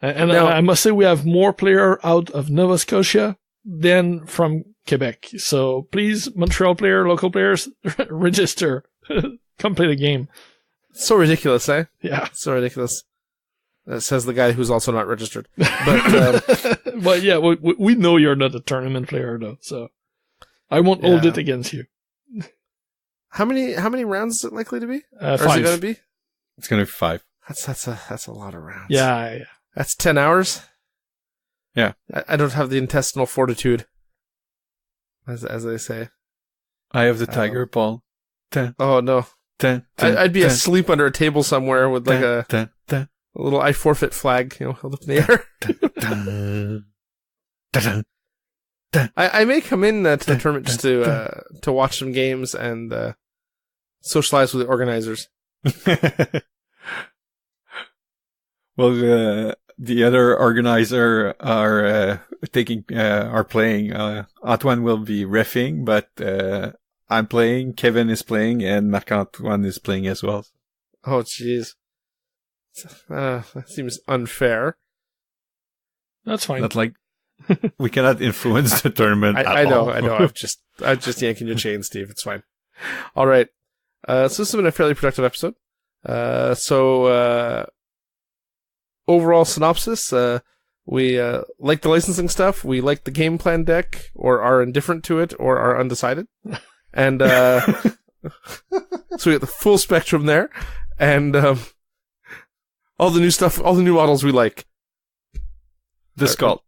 And Now- I must say we have more player out of Nova Scotia than from Quebec. So please, Montreal player, local players, register. Come play the game. So ridiculous, eh? Yeah. So ridiculous. That says the guy who's also not registered. But But yeah, we know you're not a tournament player though, so I won't hold Yeah. it against you. how many rounds is it likely to be? Or is 5. it going to be? It's going to be 5. That's a lot of rounds. Yeah. That's 10 hours. Yeah. I don't have the intestinal fortitude, as they say. I have the tiger, Paul. Dun, Oh no, dun, dun, I'd be dun, asleep under a table somewhere with like dun, a dun, dun, little I forfeit flag, held up in the air. dun, dun, dun. I may come in to the tournament just to watch some games and socialize with the organizers. Well, the other organizer are playing. Antoine will be reffing, but I'm playing. Kevin is playing, and Marc-Antoine is playing as well. Oh jeez, that seems unfair. That's fine. Not like we cannot influence the tournament. I know. I'm just yanking your chain, Steve. It's fine. All right. So this has been a fairly productive episode. Overall synopsis, we like the licensing stuff, we like the game plan deck, or are indifferent to it, or are undecided. And so we get the full spectrum there, and all the new stuff, all the new models we like. The Skull.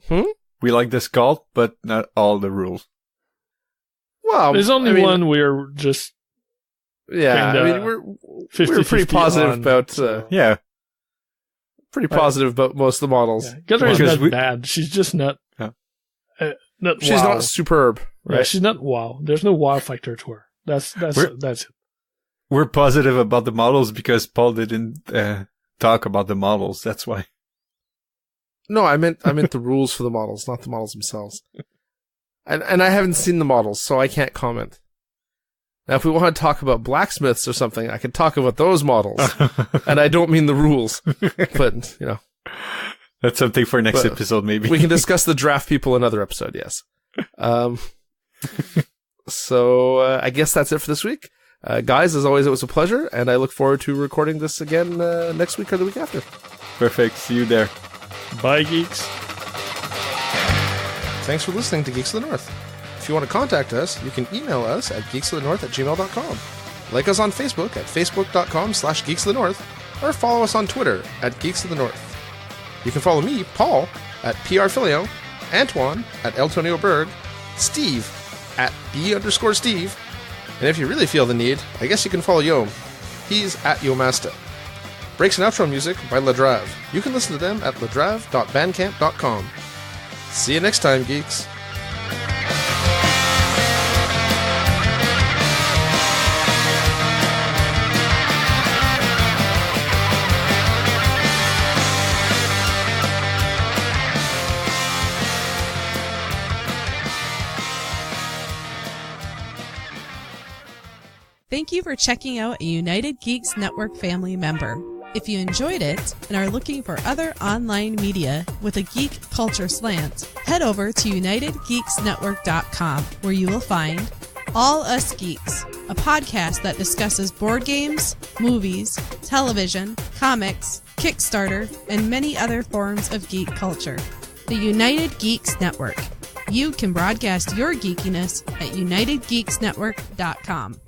We like the Skull, but not all the rules. Well, There's only one we're just Yeah, kinda we're 50-50 pretty positive on, about so- Yeah. pretty positive about most of the models. Yeah. Gutter is Because not bad. She's just not. Yeah. Not She's wow. not superb, Yeah, right? she's not wow. There's no wow factor to her. That's it. We're positive about the models because Paul didn't talk about the models. That's why. No, I meant the rules for the models, not the models themselves. And I haven't seen the models, so I can't comment. Now, if we want to talk about blacksmiths or something, I can talk about those models. And I don't mean the rules. But, That's something for next But episode, maybe. we can discuss the draft people another episode, yes. So I guess that's it for this week. Guys, as always, it was a pleasure, and I look forward to recording this again next week or the week after. Perfect. See you there. Bye, geeks. Thanks for listening to Geeks of the North. If you want to contact us, you can email us at geeksofthenorth@gmail.com. Like us on Facebook at facebook.com/geeksofthenorth, or follow us on Twitter at Geeks of the North. You can follow me, Paul, at PRFilio, Antoine at Eltonio Berg, Steve at B_Steve, and if you really feel the need, I guess you can follow Yom. He's at Yomasta. Breaks and outro music by Ladrave. You can listen to them at ladrave.bandcamp.com. See you next time, geeks. Thank Thank you for checking out a United Geeks Network family member. If you enjoyed it and are looking for other online media with a geek culture slant, head over to UnitedGeeksNetwork.com, where you will find All Us Geeks, a podcast that discusses board games, movies, television, comics, Kickstarter, and many other forms of geek culture. The United Geeks Network. You can broadcast your geekiness at UnitedGeeksNetwork.com.